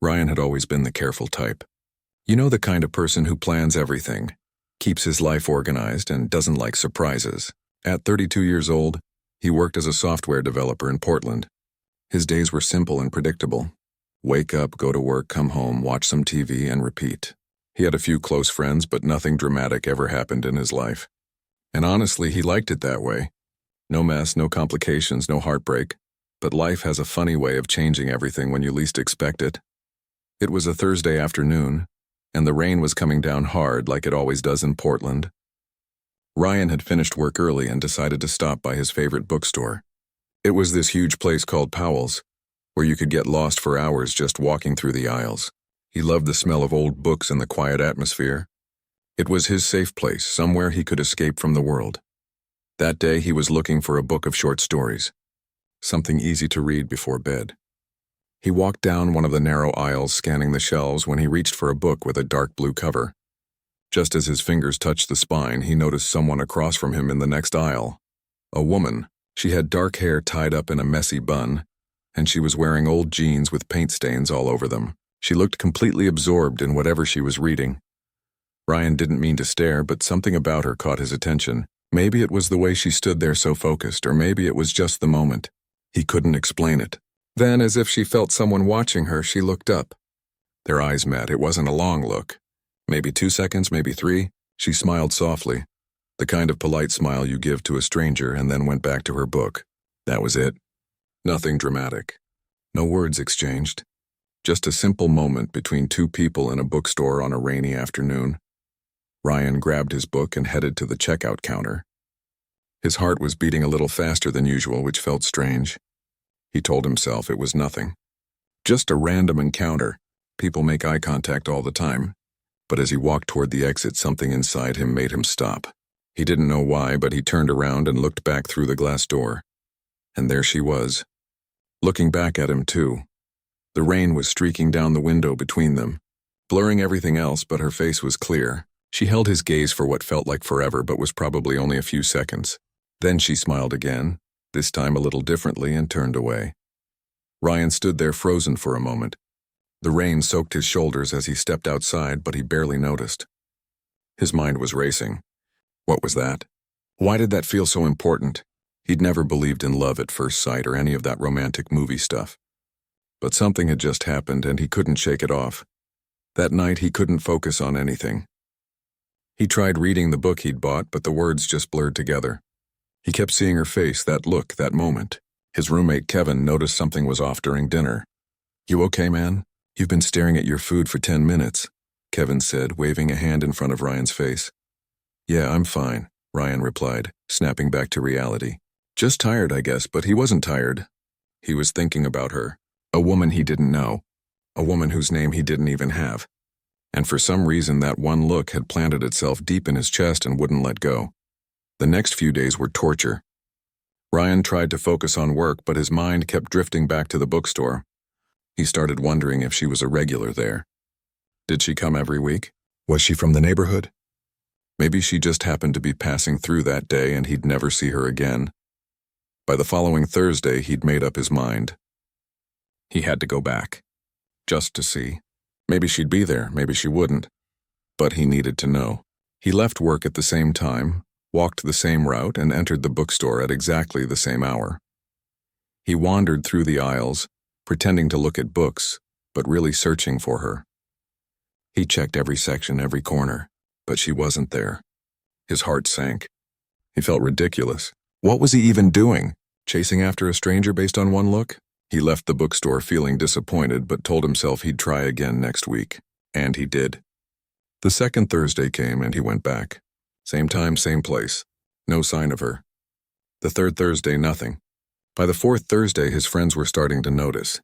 Ryan had always been the careful type. You know, the kind of person who plans everything, keeps his life organized, and doesn't like surprises. At 32 years old, he worked as a software developer in Portland. His days were simple and predictable. Wake up, go to work, come home, watch some TV, and repeat. He had a few close friends, but nothing dramatic ever happened in his life. And honestly, he liked it that way. No mess, no complications, no heartbreak. But life has a funny way of changing everything when you least expect it. It was a Thursday afternoon, and the rain was coming down hard like it always does in Portland. Ryan had finished work early and decided to stop by his favorite bookstore. It was this huge place called Powell's, where you could get lost for hours just walking through the aisles. He loved the smell of old books and the quiet atmosphere. It was his safe place, somewhere he could escape from the world. That day he was looking for a book of short stories, something easy to read before bed. He walked down one of the narrow aisles, scanning the shelves, when he reached for a book with a dark blue cover. Just as his fingers touched the spine, he noticed someone across from him in the next aisle. A woman. She had dark hair tied up in a messy bun, and she was wearing old jeans with paint stains all over them. She looked completely absorbed in whatever she was reading. Ryan didn't mean to stare, but something about her caught his attention. Maybe it was the way she stood there so focused, or maybe it was just the moment. He couldn't explain it. Then, as if she felt someone watching her, she looked up. Their eyes met. It wasn't a long look. Maybe 2 seconds, maybe 3. She smiled softly, the kind of polite smile you give to a stranger, and then went back to her book. That was it. Nothing dramatic. No words exchanged. Just a simple moment between two people in a bookstore on a rainy afternoon. Ryan grabbed his book and headed to the checkout counter. His heart was beating a little faster than usual, which felt strange. He told himself it was nothing. Just a random encounter. People make eye contact all the time. But as he walked toward the exit, something inside him made him stop. He didn't know why, but he turned around and looked back through the glass door. And there she was, looking back at him too. The rain was streaking down the window between them, blurring everything else, but her face was clear. She held his gaze for what felt like forever, but was probably only a few seconds. Then she smiled again, this time a little differently, and turned away. Ryan stood there frozen for a moment. The rain soaked his shoulders as he stepped outside, but he barely noticed. His mind was racing. What was that? Why did that feel so important? He'd never believed in love at first sight or any of that romantic movie stuff. But something had just happened, and he couldn't shake it off. That night, he couldn't focus on anything. He tried reading the book he'd bought, but the words just blurred together. He kept seeing her face, that look, that moment. His roommate, Kevin, noticed something was off during dinner. "You okay, man? You've been staring at your food for 10 minutes, Kevin said, waving a hand in front of Ryan's face. "Yeah, I'm fine," Ryan replied, snapping back to reality. "Just tired, I guess," but he wasn't tired. He was thinking about her. A woman he didn't know. A woman whose name he didn't even have. And for some reason, that one look had planted itself deep in his chest and wouldn't let go. The next few days were torture. Ryan tried to focus on work, but his mind kept drifting back to the bookstore. He started wondering if she was a regular there. Did she come every week? Was she from the neighborhood? Maybe she just happened to be passing through that day and he'd never see her again. By the following Thursday, he'd made up his mind. He had to go back. Just to see. Maybe she'd be there, maybe she wouldn't. But he needed to know. He left work at the same time, walked the same route, and entered the bookstore at exactly the same hour. He wandered through the aisles, pretending to look at books, but really searching for her. He checked every section, every corner, but she wasn't there. His heart sank. He felt ridiculous. What was he even doing? Chasing after a stranger based on one look? He left the bookstore feeling disappointed, but told himself he'd try again next week. And he did. The second Thursday came and he went back. Same time, same place. No sign of her. The third Thursday, nothing. By the fourth Thursday, his friends were starting to notice.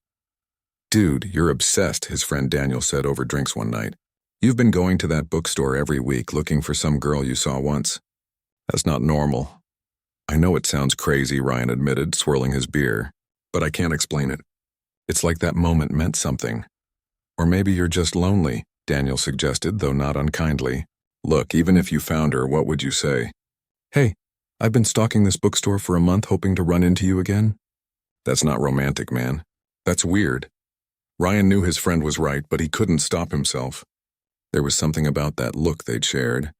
"Dude, you're obsessed," his friend Daniel said over drinks one night. "You've been going to that bookstore every week looking for some girl you saw once. That's not normal." "I know it sounds crazy," Ryan admitted, swirling his beer, "but I can't explain it. It's like that moment meant something. Or maybe you're just lonely," Daniel suggested, though not unkindly. "Look, even if you found her, what would you say?" "Hey, I've been stalking this bookstore for a month hoping to run into you again." "That's not romantic, man. That's weird." Ryan knew his friend was right, but he couldn't stop himself. There was something about that look they'd shared.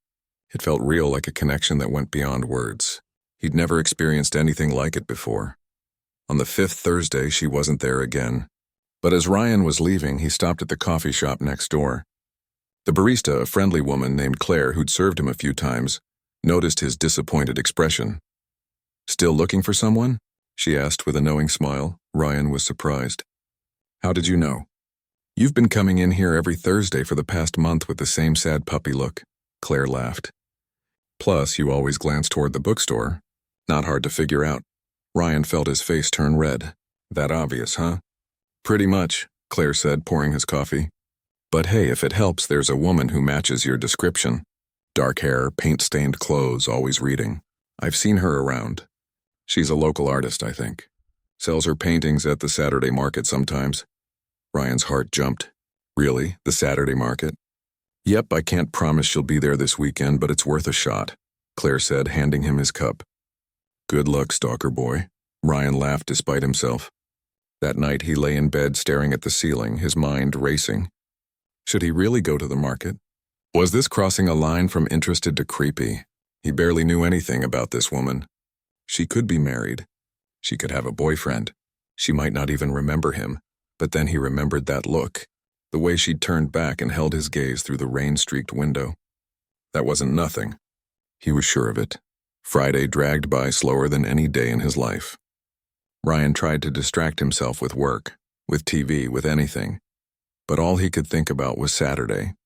It felt real, like a connection that went beyond words. He'd never experienced anything like it before. On the fifth Thursday, she wasn't there again. But as Ryan was leaving, he stopped at the coffee shop next door. The barista, a friendly woman named Claire who'd served him a few times, noticed his disappointed expression. "Still looking for someone?" she asked with a knowing smile. Ryan was surprised. "How did you know?" "You've been coming in here every Thursday for the past month with the same sad puppy look," Claire laughed. "Plus, you always glance toward the bookstore. Not hard to figure out." Ryan felt his face turn red. "That obvious, huh?" "Pretty much," Claire said, pouring his coffee. "But hey, if it helps, there's a woman who matches your description. Dark hair, paint-stained clothes, always reading. I've seen her around. She's a local artist, I think. Sells her paintings at the Saturday market sometimes." Ryan's heart jumped. "Really? The Saturday market?" "Yep, I can't promise she'll be there this weekend, but it's worth a shot," Claire said, handing him his cup. "Good luck, stalker boy." Ryan laughed despite himself. That night he lay in bed staring at the ceiling, his mind racing. Should he really go to the market? Was this crossing a line from interested to creepy? He barely knew anything about this woman. She could be married. She could have a boyfriend. She might not even remember him, but then he remembered that look, the way she'd turned back and held his gaze through the rain-streaked window. That wasn't nothing. He was sure of it. Friday dragged by slower than any day in his life. Ryan tried to distract himself with work, with TV, with anything, but all he could think about was Saturday.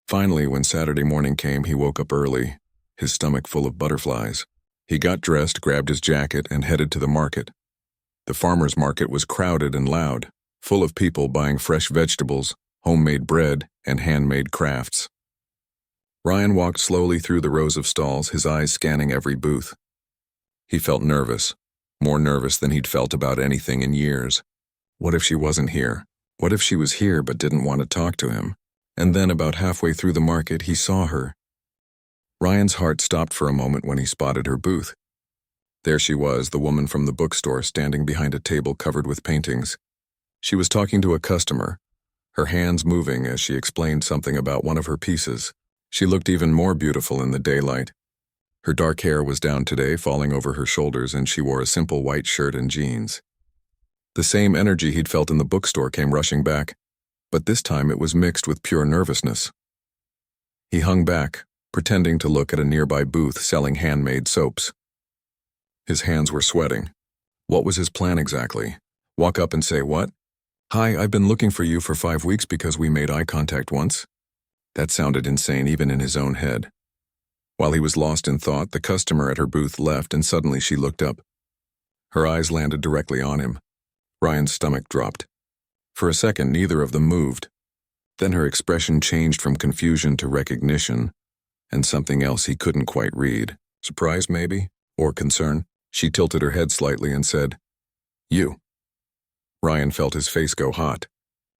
Finally, when Saturday morning came, he woke up early, his stomach full of butterflies. He got dressed, grabbed his jacket, and headed to the market. The farmer's market was crowded and loud, full of people buying fresh vegetables, homemade bread, and handmade crafts. Ryan walked slowly through the rows of stalls, his eyes scanning every booth. He felt nervous, more nervous than he'd felt about anything in years. What if she wasn't here? What if she was here but didn't want to talk to him? And then about halfway through the market, he saw her. Ryan's heart stopped for a moment when he spotted her booth. There she was, the woman from the bookstore, standing behind a table covered with paintings. She was talking to a customer, her hands moving as she explained something about one of her pieces. She looked even more beautiful in the daylight. Her dark hair was down today, falling over her shoulders, and she wore a simple white shirt and jeans. The same energy he'd felt in the bookstore came rushing back, but this time it was mixed with pure nervousness. He hung back, pretending to look at a nearby booth selling handmade soaps. His hands were sweating. What was his plan exactly? Walk up and say what? "Hi, I've been looking for you for 5 weeks because we made eye contact once." That sounded insane even in his own head. While he was lost in thought, the customer at her booth left, and suddenly she looked up. Her eyes landed directly on him. Ryan's stomach dropped. For a second, neither of them moved. Then her expression changed from confusion to recognition, and something else he couldn't quite read. Surprise, maybe? Or concern? She tilted her head slightly and said, "You." Ryan felt his face go hot.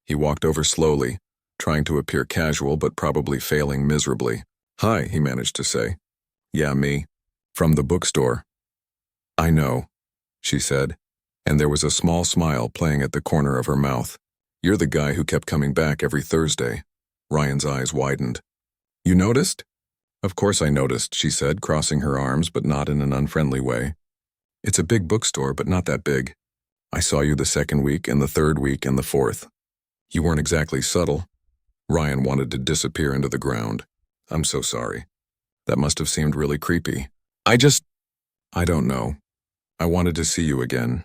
He walked over slowly, trying to appear casual but probably failing miserably. "Hi," he managed to say. "Yeah, me. From the bookstore." "I know," she said, and there was a small smile playing at the corner of her mouth. "You're the guy who kept coming back every Thursday." Ryan's eyes widened. "You noticed?" "Of course I noticed," she said, crossing her arms, but not in an unfriendly way. "It's a big bookstore, but not that big. I saw you the second week and the third week and the fourth. You weren't exactly subtle." Ryan wanted to disappear into the ground. "I'm so sorry. That must have seemed really creepy. I don't know. I wanted to see you again."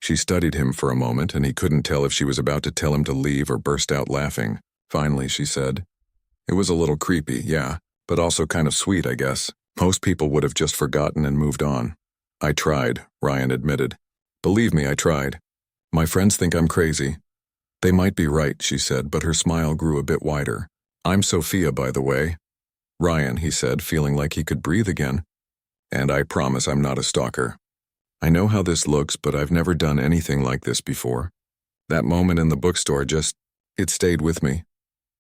She studied him for a moment, and he couldn't tell if she was about to tell him to leave or burst out laughing. Finally, she said, "It was a little creepy, yeah, but also kind of sweet, I guess. Most people would have just forgotten and moved on." "I tried," Ryan admitted. "Believe me, I tried. My friends think I'm crazy." "They might be right," she said, but her smile grew a bit wider. "I'm Sophia, by the way." "Ryan," he said, feeling like he could breathe again. "And I promise I'm not a stalker. I know how this looks, but I've never done anything like this before. That moment in the bookstore it stayed with me."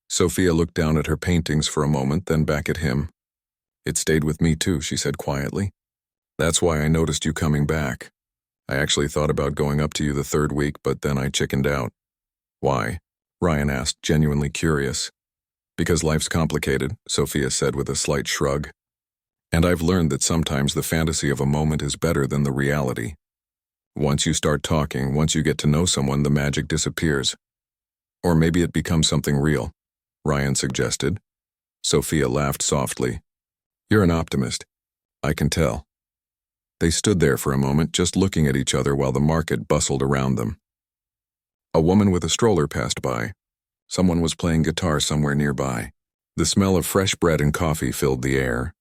Sophia looked down at her paintings for a moment, then back at him. "It stayed with me too," she said quietly. "That's why I noticed you coming back. I actually thought about going up to you the third week, but then I chickened out." Why? Ryan asked, genuinely curious. Because life's complicated, Sophia said with a slight shrug. And I've learned that sometimes the fantasy of a moment is better than the reality. Once you start talking, once you get to know someone, the magic disappears. Or maybe it becomes something real, Ryan suggested. Sophia laughed softly. You're an optimist. I can tell. They stood there for a moment, just looking at each other while the market bustled around them. A woman with a stroller passed by. Someone was playing guitar somewhere nearby. The smell of fresh bread and coffee filled the air.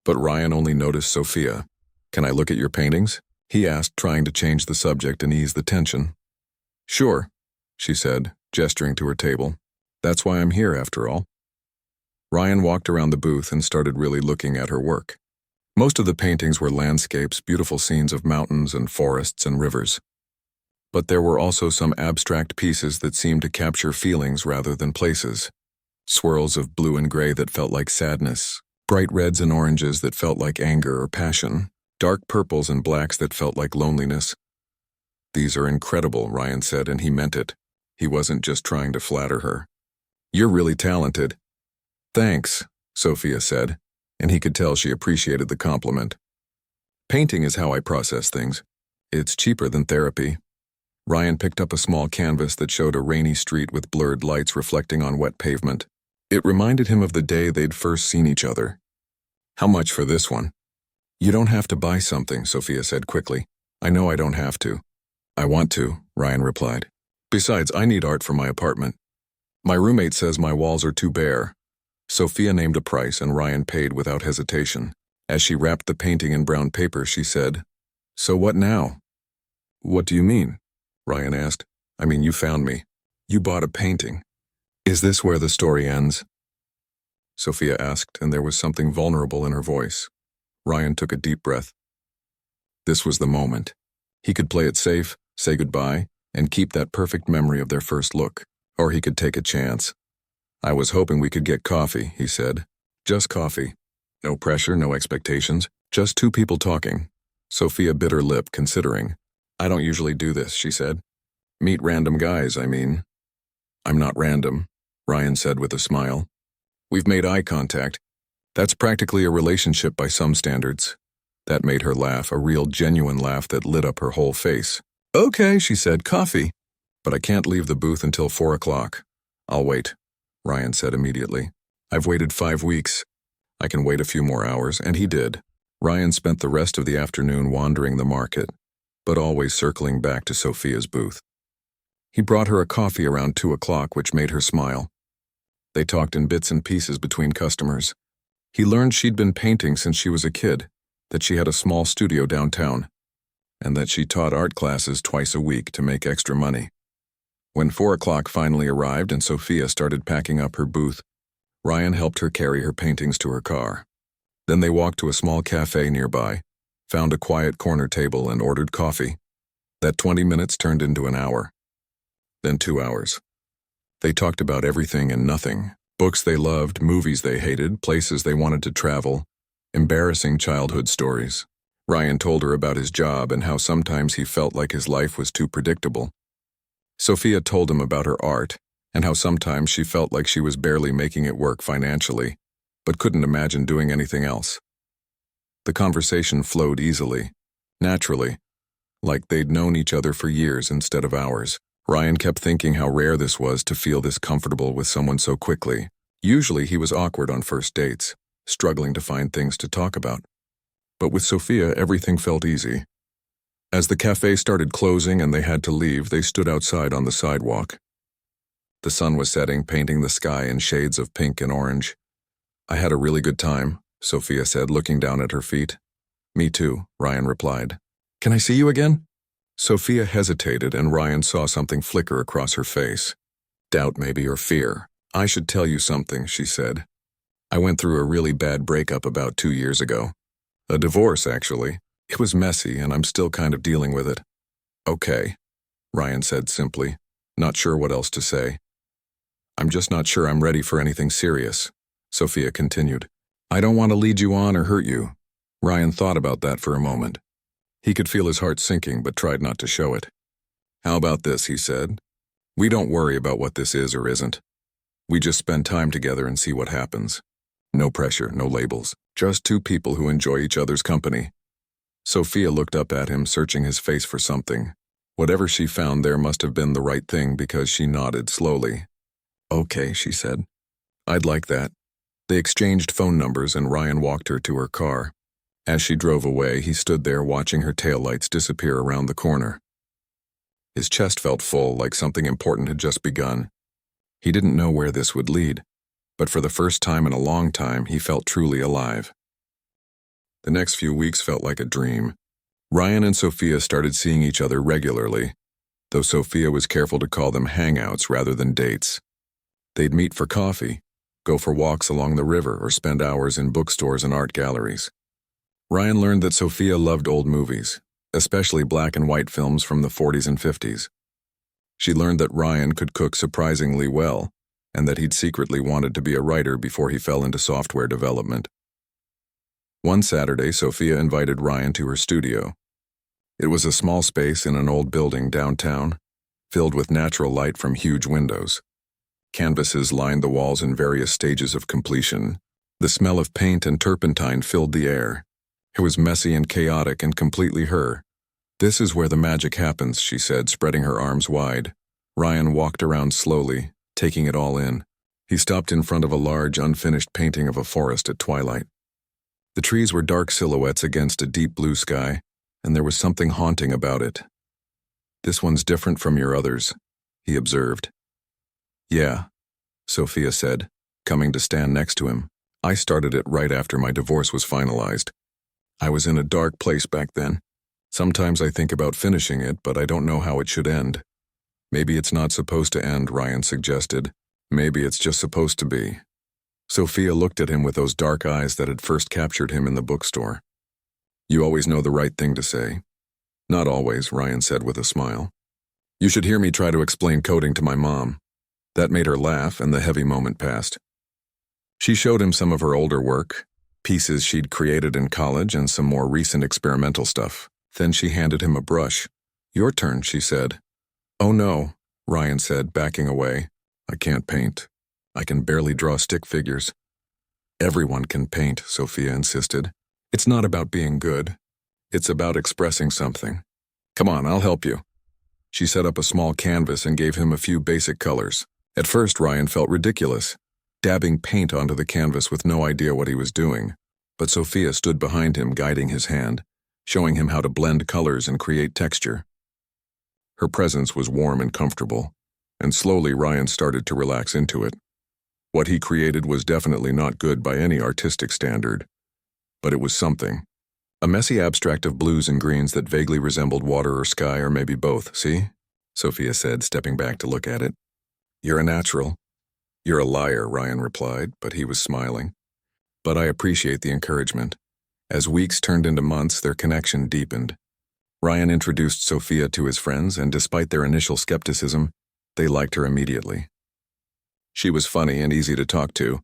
But Ryan only noticed Sophia. Can I look at your paintings? He asked, trying to change the subject and ease the tension. Sure, she said, gesturing to her table. That's why I'm here, after all. Ryan walked around the booth and started really looking at her work. Most of the paintings were landscapes, beautiful scenes of mountains and forests and rivers. But there were also some abstract pieces that seemed to capture feelings rather than places. Swirls of blue and gray that felt like sadness, bright reds and oranges that felt like anger or passion, dark purples and blacks that felt like loneliness. These are incredible, Ryan said, and he meant it. He wasn't just trying to flatter her. You're really talented. Thanks, Sophia said, and he could tell she appreciated the compliment. Painting is how I process things. It's cheaper than therapy. Ryan picked up a small canvas that showed a rainy street with blurred lights reflecting on wet pavement. It reminded him of the day they'd first seen each other. How much for this one? You don't have to buy something, Sophia said quickly. I know I don't have to. I want to, Ryan replied. Besides, I need art for my apartment. My roommate says my walls are too bare. Sophia named a price and Ryan paid without hesitation. As she wrapped the painting in brown paper, she said, So what now? What do you mean? Ryan asked. I mean, you found me. You bought a painting. Is this where the story ends? Sophia asked, and there was something vulnerable in her voice. Ryan took a deep breath. This was the moment. He could play it safe, say goodbye, and keep that perfect memory of their first look. Or he could take a chance. I was hoping we could get coffee, he said. Just coffee. No pressure, no expectations, just two people talking. Sophia bit her lip, considering. I don't usually do this, she said. Meet random guys, I mean. I'm not random, Ryan said with a smile. We've made eye contact. That's practically a relationship by some standards. That made her laugh, a real genuine laugh that lit up her whole face. Okay, she said, coffee. But I can't leave the booth until 4 o'clock. I'll wait, Ryan said immediately. I've waited 5 weeks. I can wait a few more hours, and he did. Ryan spent the rest of the afternoon wandering the market, but always circling back to Sophia's booth. He brought her a coffee around 2 o'clock, which made her smile. They talked in bits and pieces between customers. He learned she'd been painting since she was a kid, that she had a small studio downtown, and that she taught art classes twice a week to make extra money. When 4 o'clock finally arrived and Sophia started packing up her booth, Ryan helped her carry her paintings to her car. Then they walked to a small cafe nearby, found a quiet corner table and ordered coffee. That 20 minutes turned into an hour. Then 2 hours. They talked about everything and nothing. Books they loved, movies they hated, places they wanted to travel, embarrassing childhood stories. Ryan told her about his job and how sometimes he felt like his life was too predictable. Sophia told him about her art and how sometimes she felt like she was barely making it work financially, but couldn't imagine doing anything else. The conversation flowed easily, naturally, like they'd known each other for years instead of hours. Ryan kept thinking how rare this was to feel this comfortable with someone so quickly. Usually he was awkward on first dates, struggling to find things to talk about. But with Sophia, everything felt easy. As the cafe started closing and they had to leave, they stood outside on the sidewalk. The sun was setting, painting the sky in shades of pink and orange. I had a really good time, Sophia said, looking down at her feet. Me too, Ryan replied. Can I see you again? Sophia hesitated and Ryan saw something flicker across her face. Doubt maybe, or fear. I should tell you something, she said. I went through a really bad breakup about 2 years ago. A divorce, actually. It was messy and I'm still kind of dealing with it. Okay, Ryan said simply, not sure what else to say. I'm just not sure I'm ready for anything serious, Sophia continued. I don't want to lead you on or hurt you. Ryan thought about that for a moment. He could feel his heart sinking but tried not to show it. How about this, he said. We don't worry about what this is or isn't. We just spend time together and see what happens. No pressure, no labels. Just two people who enjoy each other's company. Sophia looked up at him, searching his face for something. Whatever she found there must have been the right thing because she nodded slowly. Okay, she said. I'd like that. They exchanged phone numbers and Ryan walked her to her car. As she drove away, he stood there watching her taillights disappear around the corner. His chest felt full, like something important had just begun. He didn't know where this would lead, but for the first time in a long time, he felt truly alive. The next few weeks felt like a dream. Ryan and Sophia started seeing each other regularly, though Sophia was careful to call them hangouts rather than dates. They'd meet for coffee, go for walks along the river, or spend hours in bookstores and art galleries. Ryan learned that Sophia loved old movies, especially black and white films from the 40s and 50s. She learned that Ryan could cook surprisingly well, and that he'd secretly wanted to be a writer before he fell into software development. One Saturday, Sophia invited Ryan to her studio. It was a small space in an old building downtown, filled with natural light from huge windows. Canvases lined the walls in various stages of completion. The smell of paint and turpentine filled the air. It was messy and chaotic and completely her. This is where the magic happens, she said, spreading her arms wide. Ryan walked around slowly, taking it all in. He stopped in front of a large, unfinished painting of a forest at twilight. The trees were dark silhouettes against a deep blue sky, and there was something haunting about it. This one's different from your others, he observed. Yeah, Sophia said, coming to stand next to him. I started it right after my divorce was finalized. I was in a dark place back then. Sometimes I think about finishing it, but I don't know how it should end. Maybe it's not supposed to end, Ryan suggested. Maybe it's just supposed to be. Sophia looked at him with those dark eyes that had first captured him in the bookstore. You always know the right thing to say. Not always, Ryan said with a smile. You should hear me try to explain coding to my mom. That made her laugh, and the heavy moment passed. She showed him some of her older work, pieces she'd created in college and some more recent experimental stuff. Then she handed him a brush. Your turn, she said. Oh no, Ryan said, backing away. I can't paint. I can barely draw stick figures. Everyone can paint, Sophia insisted. It's not about being good. It's about expressing something. Come on, I'll help you. She set up a small canvas and gave him a few basic colors. At first, Ryan felt ridiculous, dabbing paint onto the canvas with no idea what he was doing. But Sophia stood behind him, guiding his hand, showing him how to blend colors and create texture. Her presence was warm and comfortable, and slowly Ryan started to relax into it. What he created was definitely not good by any artistic standard, but it was something. A messy abstract of blues and greens that vaguely resembled water or sky, or maybe both, see? Sophia said, stepping back to look at it. You're a natural. You're a liar, Ryan replied, but he was smiling. But I appreciate the encouragement. As weeks turned into months, their connection deepened. Ryan introduced Sophia to his friends, and despite their initial skepticism, they liked her immediately. She was funny and easy to talk to,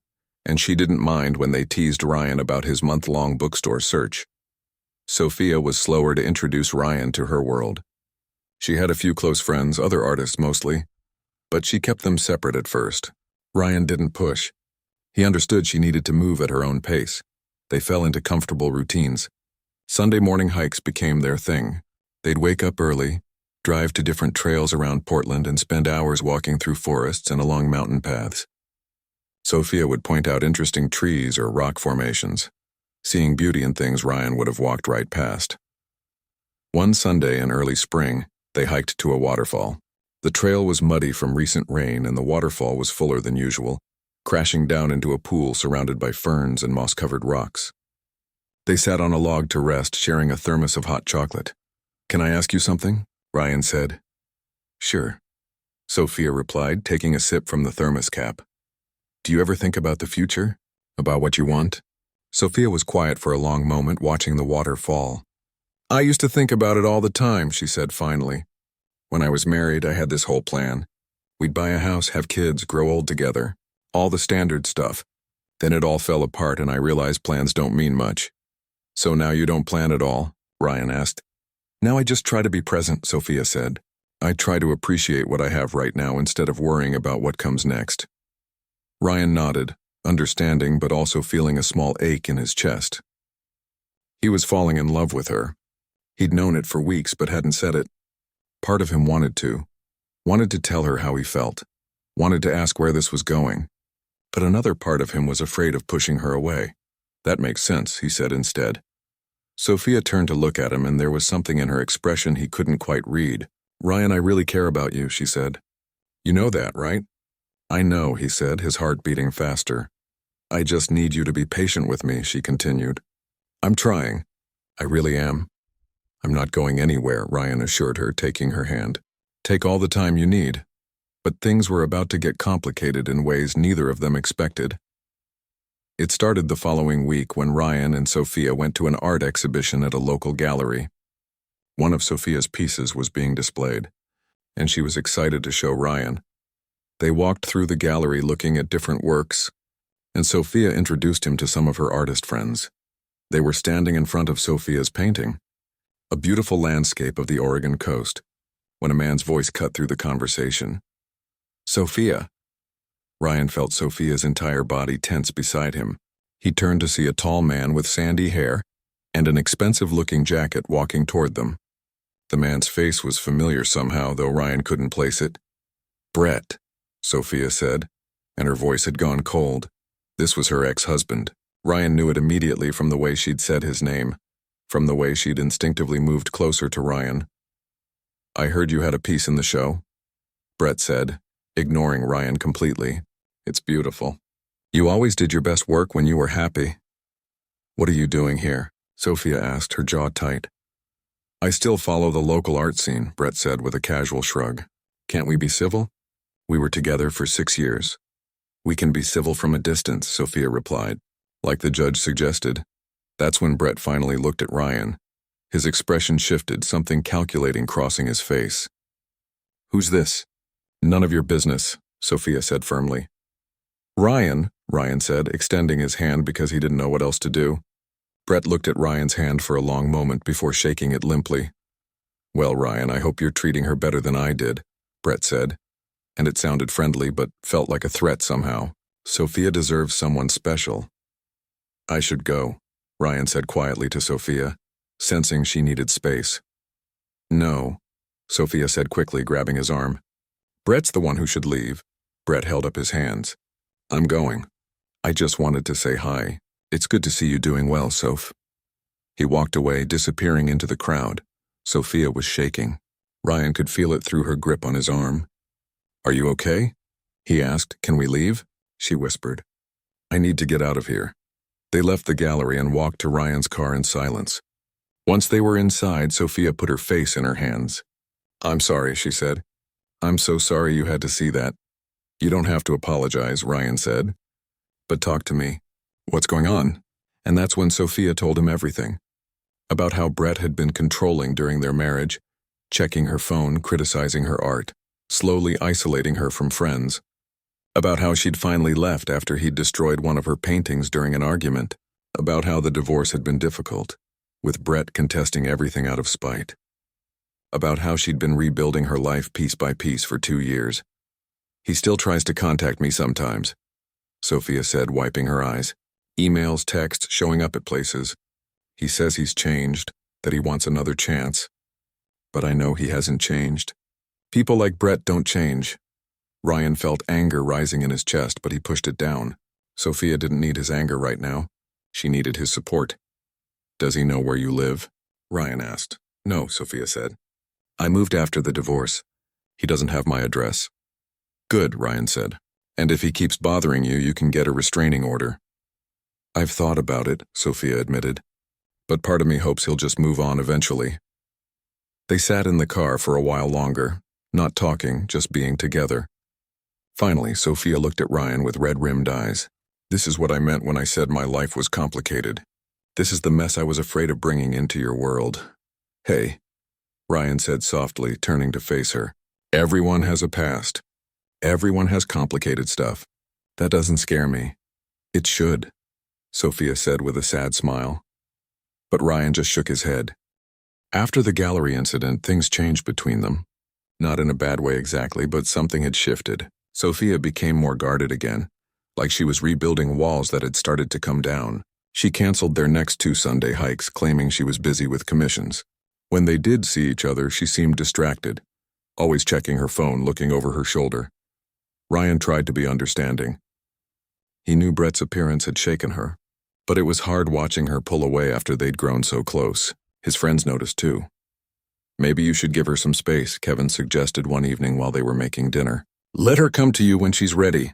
and she didn't mind when they teased Ryan about his month-long bookstore search. Sophia was slower to introduce Ryan to her world. She had a few close friends, other artists mostly, but she kept them separate at first. Ryan didn't push. He understood she needed to move at her own pace. They fell into comfortable routines. Sunday morning hikes became their thing. They'd wake up early, drive to different trails around Portland, and spend hours walking through forests and along mountain paths. Sophia would point out interesting trees or rock formations, seeing beauty in things Ryan would have walked right past. One Sunday in early spring, they hiked to a waterfall. The trail was muddy from recent rain, and the waterfall was fuller than usual, crashing down into a pool surrounded by ferns and moss-covered rocks. They sat on a log to rest, sharing a thermos of hot chocolate. Can I ask you something? Ryan said. Sure, Sophia replied, taking a sip from the thermos cap. Do you ever think about the future? About what you want? Sophia was quiet for a long moment, watching the water fall. I used to think about it all the time, she said finally. When I was married, I had this whole plan. We'd buy a house, have kids, grow old together. All the standard stuff. Then it all fell apart and I realized plans don't mean much. So now you don't plan at all? Ryan asked. Now I just try to be present, Sophia said. I try to appreciate what I have right now instead of worrying about what comes next. Ryan nodded, understanding but also feeling a small ache in his chest. He was falling in love with her. He'd known it for weeks but hadn't said it. Part of him wanted to tell her how he felt, wanted to ask where this was going. But another part of him was afraid of pushing her away. That makes sense, he said instead. Sophia turned to look at him, and there was something in her expression he couldn't quite read. Ryan, I really care about you, she said. You know that, right? I know, he said, his heart beating faster. I just need you to be patient with me, she continued. I'm trying. I really am. I'm not going anywhere, Ryan assured her, taking her hand. Take all the time you need. But things were about to get complicated in ways neither of them expected. It started the following week when Ryan and Sophia went to an art exhibition at a local gallery. One of Sophia's pieces was being displayed, and she was excited to show Ryan. They walked through the gallery looking at different works, and Sophia introduced him to some of her artist friends. They were standing in front of Sophia's painting, a beautiful landscape of the Oregon coast, when a man's voice cut through the conversation. Sophia. Ryan felt Sophia's entire body tense beside him. He turned to see a tall man with sandy hair and an expensive-looking jacket walking toward them. The man's face was familiar somehow, though Ryan couldn't place it. Brett, Sophia said, and her voice had gone cold. This was her ex-husband. Ryan knew it immediately from the way she'd said his name, from the way she'd instinctively moved closer to Ryan. I heard you had a piece in the show, Brett said, ignoring Ryan completely. It's beautiful. You always did your best work when you were happy. What are you doing here? Sophia asked, her jaw tight. I still follow the local art scene, Brett said with a casual shrug. Can't we be civil? We were together for 6 years. We can be civil from a distance, Sophia replied, like the judge suggested. That's when Brett finally looked at Ryan. His expression shifted, something calculating crossing his face. Who's this? None of your business, Sophia said firmly. Ryan said, extending his hand because he didn't know what else to do. Brett looked at Ryan's hand for a long moment before shaking it limply. Well, Ryan, I hope you're treating her better than I did, Brett said, and it sounded friendly but felt like a threat somehow. Sophia deserves someone special. I should go, Ryan said quietly to Sophia, sensing she needed space. No, Sophia said quickly, grabbing his arm. Brett's the one who should leave. Brett held up his hands. I'm going. I just wanted to say hi. It's good to see you doing well, Soph. He walked away, disappearing into the crowd. Sophia was shaking. Ryan could feel it through her grip on his arm. Are you okay? He asked. Can we leave? She whispered. I need to get out of here. They left the gallery and walked to Ryan's car in silence. Once they were inside, Sophia put her face in her hands. I'm sorry, she said. I'm so sorry you had to see that. You don't have to apologize, Ryan said. But talk to me. What's going on? And that's when Sophia told him everything. About how Brett had been controlling during their marriage, checking her phone, criticizing her art, slowly isolating her from friends. About how she'd finally left after he'd destroyed one of her paintings during an argument. About how the divorce had been difficult, with Brett contesting everything out of spite. About how she'd been rebuilding her life piece by piece for 2 years. He still tries to contact me sometimes, Sophia said, wiping her eyes. Emails, texts, showing up at places. He says he's changed, that he wants another chance. But I know he hasn't changed. People like Brett don't change. Ryan felt anger rising in his chest, but he pushed it down. Sophia didn't need his anger right now. She needed his support. Does he know where you live? Ryan asked. No, Sophia said. I moved after the divorce. He doesn't have my address. Good, Ryan said. And if he keeps bothering you, you can get a restraining order. I've thought about it, Sophia admitted. But part of me hopes he'll just move on eventually. They sat in the car for a while longer, not talking, just being together. Finally, Sophia looked at Ryan with red-rimmed eyes. This is what I meant when I said my life was complicated. This is the mess I was afraid of bringing into your world. Hey, Ryan said softly, turning to face her. Everyone has a past. Everyone has complicated stuff. That doesn't scare me. It should, Sophia said with a sad smile. But Ryan just shook his head. After the gallery incident, things changed between them. Not in a bad way exactly, but something had shifted. Sophia became more guarded again, like she was rebuilding walls that had started to come down. She canceled their next 2 Sunday hikes, claiming she was busy with commissions. When they did see each other, she seemed distracted, always checking her phone, looking over her shoulder. Ryan tried to be understanding. He knew Brett's appearance had shaken her, but it was hard watching her pull away after they'd grown so close. His friends noticed too. Maybe you should give her some space, Kevin suggested one evening while they were making dinner. Let her come to you when she's ready.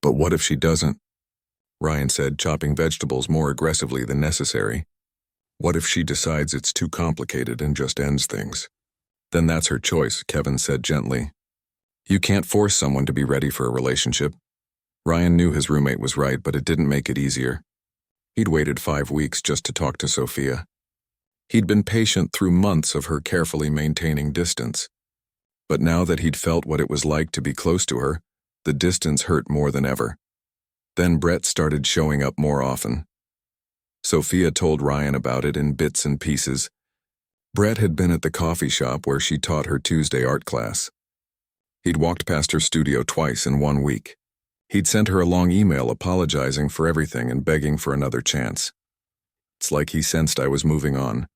But what if she doesn't? Ryan said, chopping vegetables more aggressively than necessary. What if she decides it's too complicated and just ends things? Then that's her choice, Kevin said gently. You can't force someone to be ready for a relationship. Ryan knew his roommate was right, but it didn't make it easier. He'd waited 5 weeks just to talk to Sophia. He'd been patient through months of her carefully maintaining distance. But now that he'd felt what it was like to be close to her, the distance hurt more than ever. Then Brett started showing up more often. Sophia told Ryan about it in bits and pieces. Brett had been at the coffee shop where she taught her Tuesday art class. He'd walked past her studio twice in 1 week. He'd sent her a long email apologizing for everything and begging for another chance. It's like he sensed I was moving on,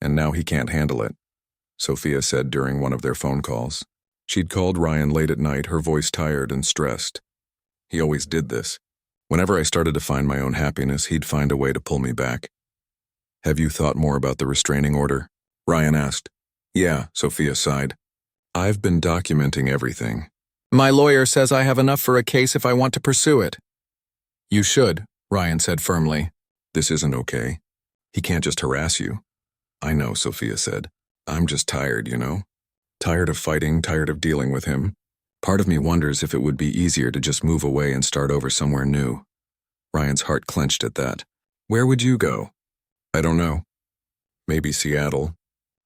and now he can't handle it, Sophia said during one of their phone calls. She'd called Ryan late at night, her voice tired and stressed. He always did this. Whenever I started to find my own happiness, he'd find a way to pull me back. Have you thought more about the restraining order? Ryan asked. Yeah, Sophia sighed. I've been documenting everything. My lawyer says I have enough for a case if I want to pursue it. You should, Ryan said firmly. This isn't okay. He can't just harass you. I know, Sophia said. I'm just tired, you know? Tired of fighting, tired of dealing with him. Part of me wonders if it would be easier to just move away and start over somewhere new. Ryan's heart clenched at that. Where would you go? I don't know. Maybe Seattle,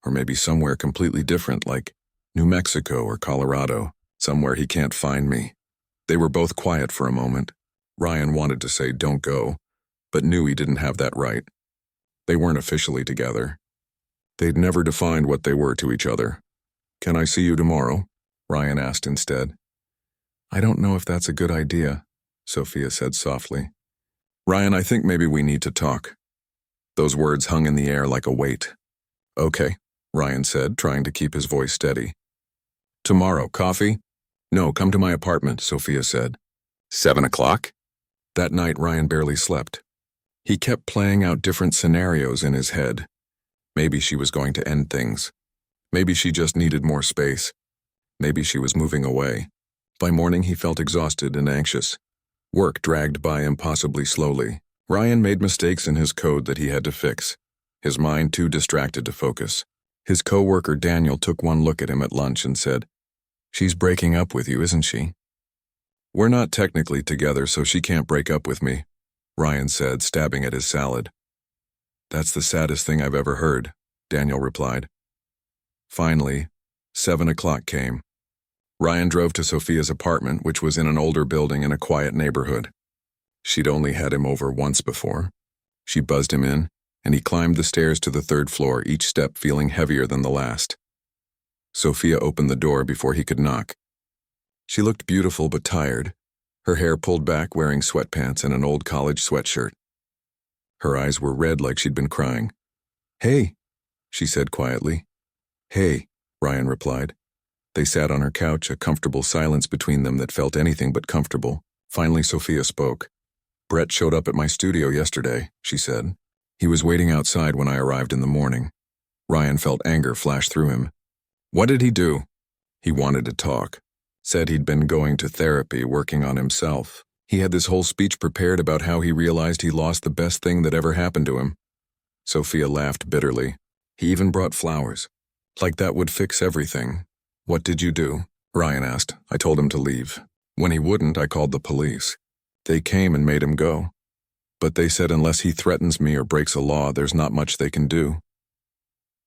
or maybe somewhere completely different like New Mexico or Colorado, somewhere he can't find me. They were both quiet for a moment. Ryan wanted to say don't go, but knew he didn't have that right. They weren't officially together. They'd never defined what they were to each other. Can I see you tomorrow? Ryan asked instead. I don't know if that's a good idea, Sophia said softly. Ryan, I think maybe we need to talk. Those words hung in the air like a weight. Okay, Ryan said, trying to keep his voice steady. Tomorrow, coffee? No, come to my apartment, Sophia said. 7 o'clock? That night, Ryan barely slept. He kept playing out different scenarios in his head. Maybe she was going to end things. Maybe she just needed more space. Maybe she was moving away. By morning, he felt exhausted and anxious. Work dragged by impossibly slowly. Ryan made mistakes in his code that he had to fix, his mind too distracted to focus. His co-worker Daniel took one look at him at lunch and said, She's breaking up with you, isn't she? We're not technically together, so she can't break up with me, Ryan said, stabbing at his salad. That's the saddest thing I've ever heard, Daniel replied. Finally, 7 o'clock came. Ryan drove to Sophia's apartment, which was in an older building in a quiet neighborhood. She'd only had him over once before. She buzzed him in, and he climbed the stairs to the 3rd floor, each step feeling heavier than the last. Sophia opened the door before he could knock. She looked beautiful but tired, her hair pulled back, wearing sweatpants and an old college sweatshirt. Her eyes were red like she'd been crying. Hey, she said quietly. Hey, Ryan replied. They sat on her couch, a comfortable silence between them that felt anything but comfortable. Finally, Sophia spoke. Brett showed up at my studio yesterday, she said. He was waiting outside when I arrived in the morning. Ryan felt anger flash through him. What did he do? He wanted to talk. Said he'd been going to therapy, working on himself. He had this whole speech prepared about how he realized he lost the best thing that ever happened to him. Sophia laughed bitterly. He even brought flowers. Like that would fix everything. What did you do? Ryan asked. I told him to leave. When he wouldn't, I called the police. They came and made him go. But they said unless he threatens me or breaks a law, there's not much they can do.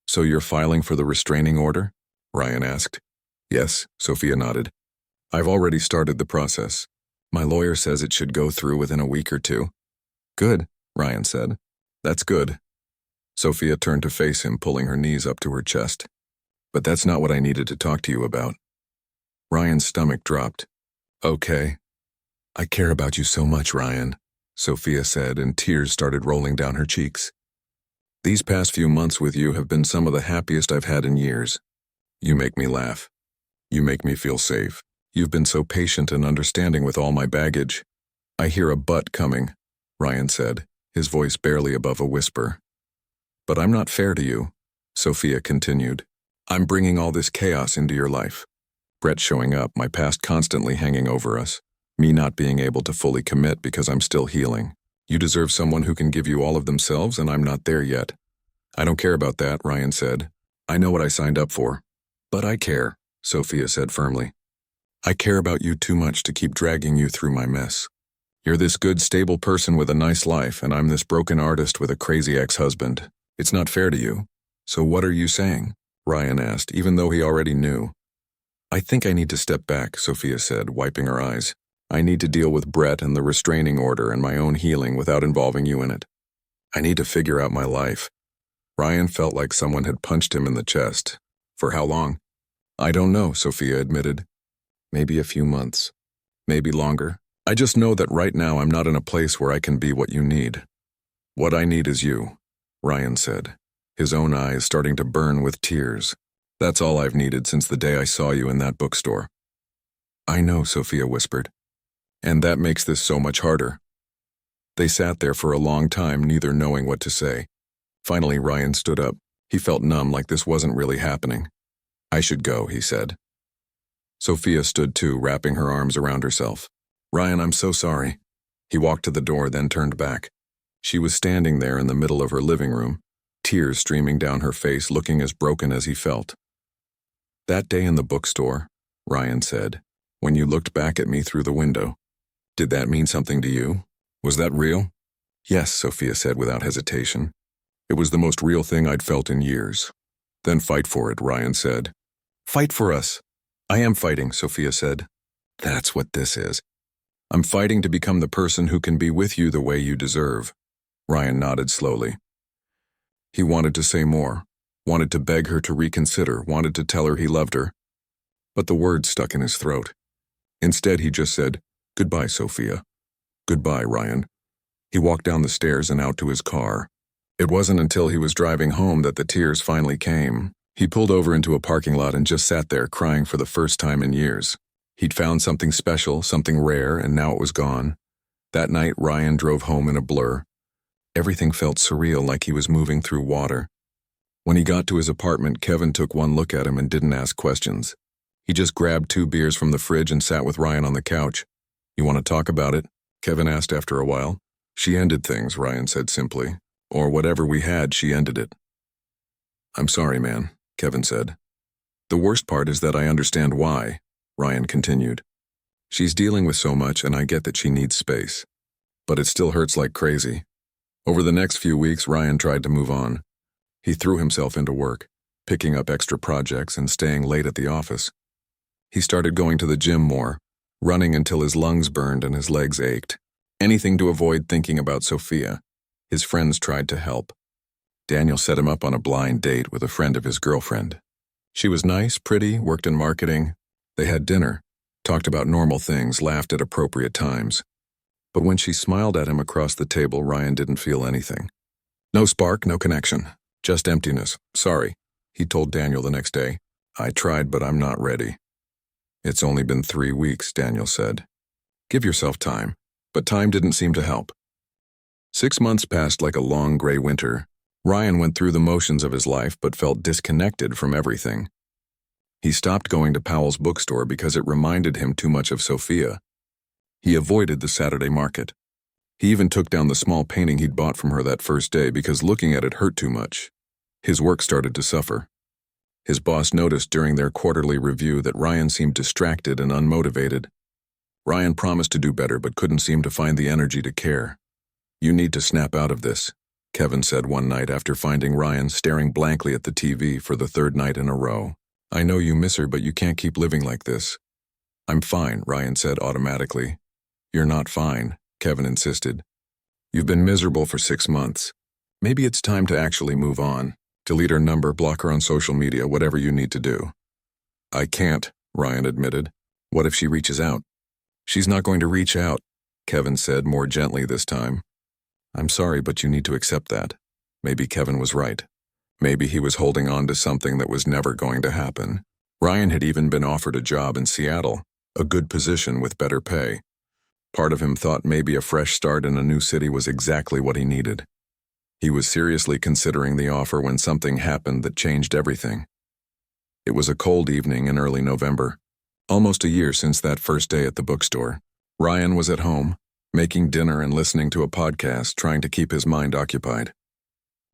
So you're filing for the restraining order? Ryan asked. Yes, Sophia nodded. I've already started the process. My lawyer says it should go through within a week or 2. Good, Ryan said. That's good. Sophia turned to face him, pulling her knees up to her chest. But that's not what I needed to talk to you about. Ryan's stomach dropped. Okay. I care about you so much, Ryan, Sophia said, and tears started rolling down her cheeks. These past few months with you have been some of the happiest I've had in years. You make me laugh. You make me feel safe. You've been so patient and understanding with all my baggage. I hear a but coming, Ryan said, his voice barely above a whisper. But I'm not fair to you, Sophia continued. I'm bringing all this chaos into your life. Brett showing up, my past constantly hanging over us, me not being able to fully commit because I'm still healing. You deserve someone who can give you all of themselves, and I'm not there yet. I don't care about that, Ryan said. I know what I signed up for. But I care, Sophia said firmly. I care about you too much to keep dragging you through my mess. You're this good, stable person with a nice life, and I'm this broken artist with a crazy ex-husband. It's not fair to you. So what are you saying? Ryan asked, even though he already knew. I think I need to step back, Sophia said, wiping her eyes. I need to deal with Brett and the restraining order and my own healing without involving you in it. I need to figure out my life. Ryan felt like someone had punched him in the chest. For how long? I don't know, Sophia admitted. Maybe a few months. Maybe longer. I just know that right now I'm not in a place where I can be what you need. What I need is you, Ryan said, his own eyes starting to burn with tears. That's all I've needed since the day I saw you in that bookstore. I know, Sophia whispered. And that makes this so much harder. They sat there for a long time, neither knowing what to say. Finally, Ryan stood up. He felt numb, like this wasn't really happening. I should go, he said. Sophia stood too, wrapping her arms around herself. Ryan, I'm so sorry. He walked to the door, then turned back. She was standing there in the middle of her living room, tears streaming down her face, looking as broken as he felt. That day in the bookstore, Ryan said, when you looked back at me through the window, did that mean something to you? Was that real? Yes, Sophia said without hesitation. It was the most real thing I'd felt in years. Then fight for it, Ryan said. Fight for us. I am fighting, Sophia said. That's what this is. I'm fighting to become the person who can be with you the way you deserve. Ryan nodded slowly. He wanted to say more, wanted to beg her to reconsider, wanted to tell her he loved her. But the words stuck in his throat. Instead, he just said, Goodbye, Sophia. Goodbye, Ryan. He walked down the stairs and out to his car. It wasn't until he was driving home that the tears finally came. He pulled over into a parking lot and just sat there crying for the first time in years. He'd found something special, something rare, and now it was gone. That night, Ryan drove home in a blur. Everything felt surreal, like he was moving through water. When he got to his apartment, Kevin took one look at him and didn't ask questions. He just grabbed 2 beers from the fridge and sat with Ryan on the couch. You want to talk about it? Kevin asked after a while. She ended things, Ryan said simply. Or whatever we had, she ended it. I'm sorry, man, Kevin said. The worst part is that I understand why, Ryan continued. She's dealing with so much, and I get that she needs space. But it still hurts like crazy. Over the next few weeks, Ryan tried to move on. He threw himself into work, picking up extra projects and staying late at the office. He started going to the gym more, running until his lungs burned and his legs ached. Anything to avoid thinking about Sophia. His friends tried to help. Daniel set him up on a blind date with a friend of his girlfriend. She was nice, pretty, worked in marketing. They had dinner, talked about normal things, laughed at appropriate times. But when she smiled at him across the table, Ryan didn't feel anything. No spark, no connection. Just emptiness. Sorry, he told Daniel the next day. I tried, but I'm not ready. It's only been 3 weeks, Daniel said. Give yourself time. But time didn't seem to help. 6 months passed like a long gray winter. Ryan went through the motions of his life but felt disconnected from everything. He stopped going to Powell's bookstore because it reminded him too much of Sophia. He avoided the Saturday market. He even took down the small painting he'd bought from her that first day because looking at it hurt too much. His work started to suffer. His boss noticed during their quarterly review that Ryan seemed distracted and unmotivated. Ryan promised to do better but couldn't seem to find the energy to care. You need to snap out of this, Kevin said one night after finding Ryan staring blankly at the TV for the 3rd night in a row. I know you miss her, but you can't keep living like this. I'm fine, Ryan said automatically. You're not fine, Kevin insisted. You've been miserable for 6 months. Maybe it's time to actually move on. Delete her number, block her on social media, whatever you need to do. I can't, Ryan admitted. What if she reaches out? She's not going to reach out, Kevin said more gently this time. I'm sorry, but you need to accept that. Maybe Kevin was right. Maybe he was holding on to something that was never going to happen. Ryan had even been offered a job in Seattle, a good position with better pay. Part of him thought maybe a fresh start in a new city was exactly what he needed. He was seriously considering the offer when something happened that changed everything. It was a cold evening in early November, almost a year since that first day at the bookstore. Ryan was at home, making dinner and listening to a podcast, trying to keep his mind occupied.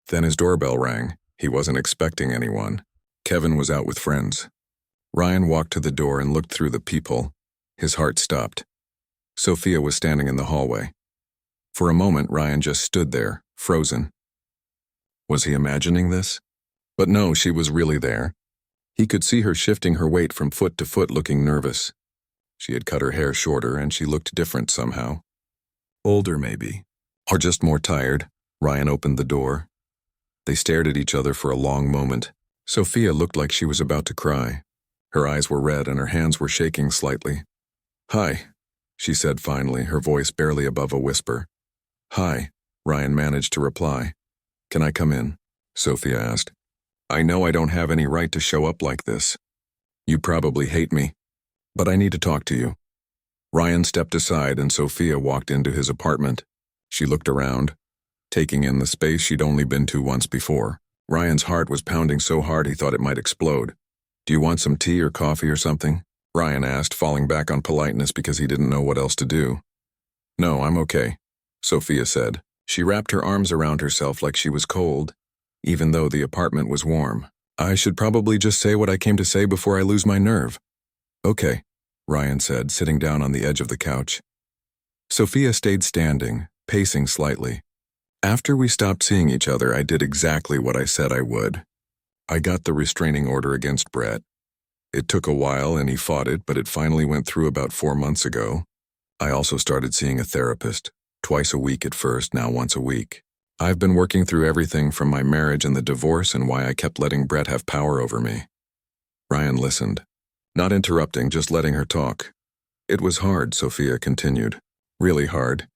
Then his doorbell rang. He wasn't expecting anyone. Kevin was out with friends. Ryan walked to the door and looked through the peephole. His heart stopped. Sophia was standing in the hallway. For a moment, Ryan just stood there, frozen. Was he imagining this? But no, she was really there. He could see her shifting her weight from foot to foot, looking nervous. She had cut her hair shorter, and she looked different somehow. Older, maybe. Or just more tired. Ryan opened the door. They stared at each other for a long moment. Sophia looked like she was about to cry. Her eyes were red and her hands were shaking slightly. Hi, she said finally, her voice barely above a whisper. Hi, Ryan managed to reply. Can I come in? Sophia asked. I know I don't have any right to show up like this. You probably hate me, but I need to talk to you. Ryan stepped aside and Sophia walked into his apartment. She looked around, taking in the space she'd only been to once before. Ryan's heart was pounding so hard he thought it might explode. Do you want some tea or coffee or something? Ryan asked, falling back on politeness because he didn't know what else to do. No, I'm okay, Sophia said. She wrapped her arms around herself like she was cold, even though the apartment was warm. I should probably just say what I came to say before I lose my nerve. Okay, Ryan said, sitting down on the edge of the couch. Sophia stayed standing, pacing slightly. After we stopped seeing each other, I did exactly what I said I would. I got the restraining order against Brett. It took a while and he fought it, but it finally went through about 4 months ago. I also started seeing a therapist, twice a week at first, now once a week. I've been working through everything from my marriage and the divorce and why I kept letting Brett have power over me. Ryan listened, not interrupting, just letting her talk. It was hard, Sophia continued. Really hard.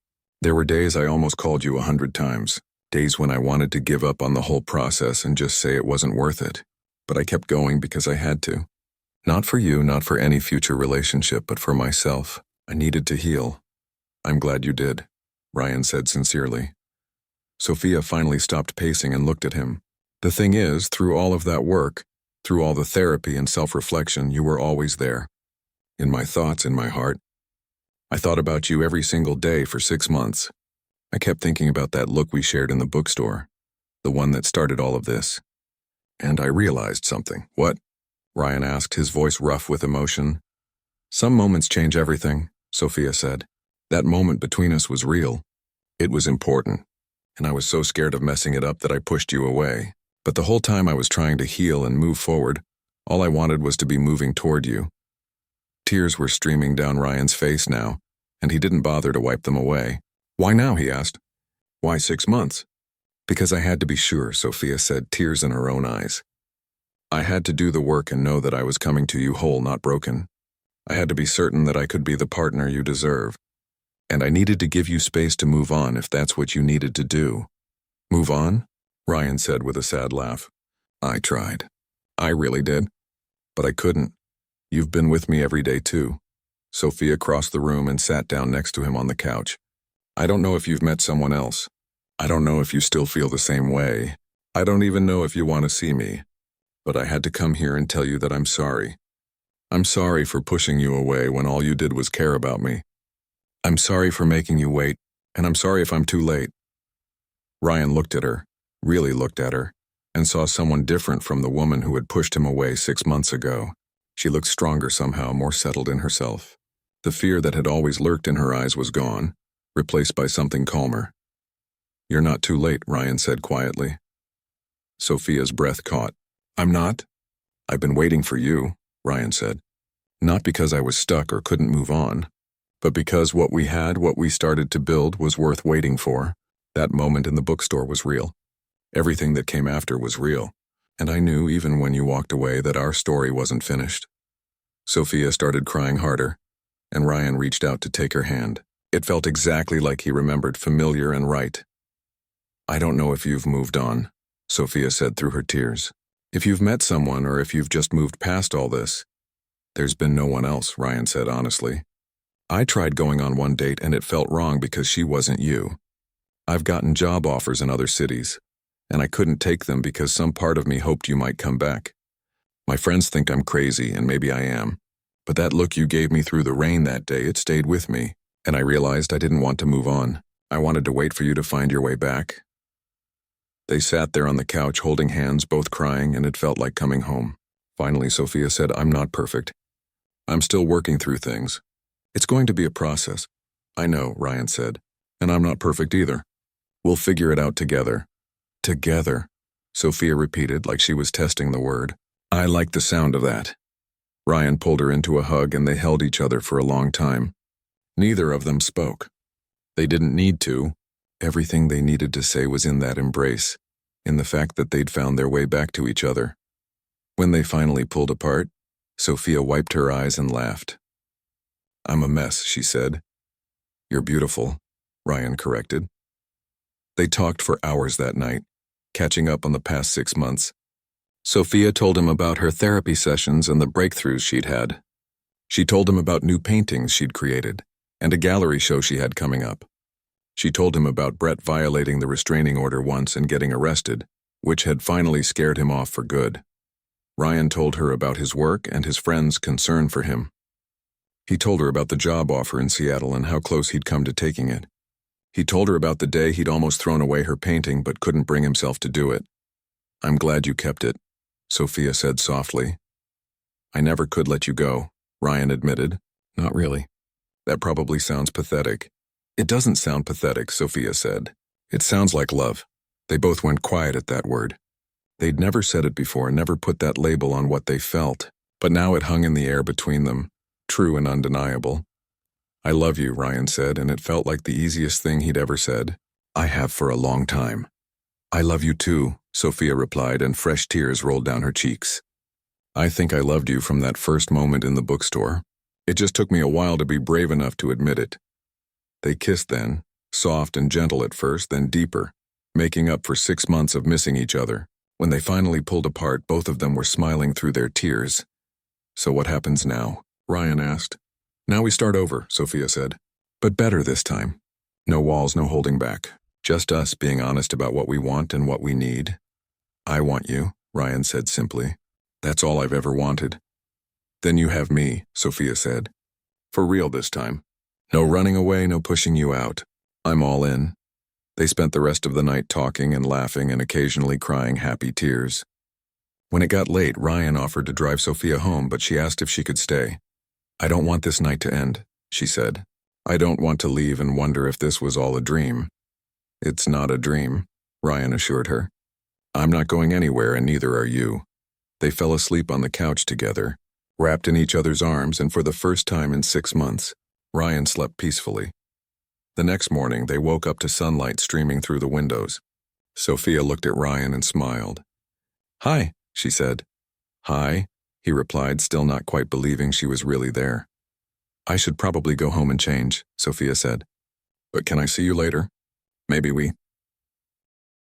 There were days I almost called you 100 times, days when I wanted to give up on the whole process and just say it wasn't worth it. But I kept going because I had to. Not for you, not for any future relationship, but for myself. I needed to heal. I'm glad you did, Ryan said sincerely. Sophia finally stopped pacing and looked at him. The thing is, through all of that work, through all the therapy and self-reflection, you were always there. In my thoughts, in my heart. I thought about you every single day for 6 months. I kept thinking about that look we shared in the bookstore, the one that started all of this. And I realized something. What? Ryan asked, his voice rough with emotion. Some moments change everything, Sophia said. That moment between us was real. It was important. And I was so scared of messing it up that I pushed you away. But the whole time I was trying to heal and move forward, all I wanted was to be moving toward you. Tears were streaming down Ryan's face now, and he didn't bother to wipe them away. Why now, he asked. Why 6 months? Because I had to be sure, Sophia said, tears in her own eyes. I had to do the work and know that I was coming to you whole, not broken. I had to be certain that I could be the partner you deserve. And I needed to give you space to move on if that's what you needed to do. Move on? Ryan said with a sad laugh. I tried. I really did. But I couldn't. You've been with me every day too. Sophia crossed the room and sat down next to him on the couch. I don't know if you've met someone else. I don't know if you still feel the same way. I don't even know if you want to see me. But I had to come here and tell you that I'm sorry. I'm sorry for pushing you away when all you did was care about me. I'm sorry for making you wait, and I'm sorry if I'm too late. Ryan looked at her, really looked at her, and saw someone different from the woman who had pushed him away 6 months ago. She looked stronger somehow, more settled in herself. The fear that had always lurked in her eyes was gone, replaced by something calmer. You're not too late, Ryan said quietly. Sophia's breath caught. I'm not? I've been waiting for you, Ryan said. Not because I was stuck or couldn't move on, but because what we had, what we started to build, was worth waiting for. That moment in the bookstore was real. Everything that came after was real. And I knew, even when you walked away, that our story wasn't finished. Sophia started crying harder, and Ryan reached out to take her hand. It felt exactly like he remembered, familiar and right. I don't know if you've moved on, Sophia said through her tears. If you've met someone or if you've just moved past all this. There's been no one else, Ryan said honestly. I tried going on one date and it felt wrong because she wasn't you. I've gotten job offers in other cities, and I couldn't take them because some part of me hoped you might come back. My friends think I'm crazy, and maybe I am, but that look you gave me through the rain that day, it stayed with me, and I realized I didn't want to move on. I wanted to wait for you to find your way back. They sat there on the couch holding hands, both crying, and it felt like coming home. Finally, Sophia said, I'm not perfect. I'm still working through things. It's going to be a process. I know, Ryan said, and I'm not perfect either. We'll figure it out together. Together, Sophia repeated like she was testing the word. I like the sound of that. Ryan pulled her into a hug and they held each other for a long time. Neither of them spoke. They didn't need to. Everything they needed to say was in that embrace, in the fact that they'd found their way back to each other. When they finally pulled apart, Sophia wiped her eyes and laughed. I'm a mess, she said. You're beautiful, Ryan corrected. They talked for hours that night, catching up on the past 6 months. Sophia told him about her therapy sessions and the breakthroughs she'd had. She told him about new paintings she'd created and a gallery show she had coming up. She told him about Brett violating the restraining order once and getting arrested, which had finally scared him off for good. Ryan told her about his work and his friends' concern for him. He told her about the job offer in Seattle and how close he'd come to taking it. He told her about the day he'd almost thrown away her painting but couldn't bring himself to do it. I'm glad you kept it, Sophia said softly. I never could let you go, Ryan admitted. Not really. That probably sounds pathetic. It doesn't sound pathetic, Sophia said. It sounds like love. They both went quiet at that word. They'd never said it before, never put that label on what they felt, but now it hung in the air between them, true and undeniable. I love you, Ryan said, and it felt like the easiest thing he'd ever said. I have for a long time. I love you too, Sophia replied, and fresh tears rolled down her cheeks. I think I loved you from that first moment in the bookstore. It just took me a while to be brave enough to admit it. They kissed then, soft and gentle at first, then deeper, making up for 6 months of missing each other. When they finally pulled apart, both of them were smiling through their tears. So what happens now? Ryan asked. Now we start over, Sophia said. But better this time. No walls, no holding back. Just us being honest about what we want and what we need. I want you, Ryan said simply. That's all I've ever wanted. Then you have me, Sophia said. For real this time. No running away, no pushing you out. I'm all in. They spent the rest of the night talking and laughing and occasionally crying happy tears. When it got late, Ryan offered to drive Sophia home, but she asked if she could stay. I don't want this night to end, she said. I don't want to leave and wonder if this was all a dream. It's not a dream, Ryan assured her. I'm not going anywhere and neither are you. They fell asleep on the couch together, wrapped in each other's arms, and for the first time in 6 months, Ryan slept peacefully. The next morning, they woke up to sunlight streaming through the windows. Sophia looked at Ryan and smiled. Hi, she said. Hi, he replied, still not quite believing she was really there. I should probably go home and change, Sophia said. But can I see you later? Maybe we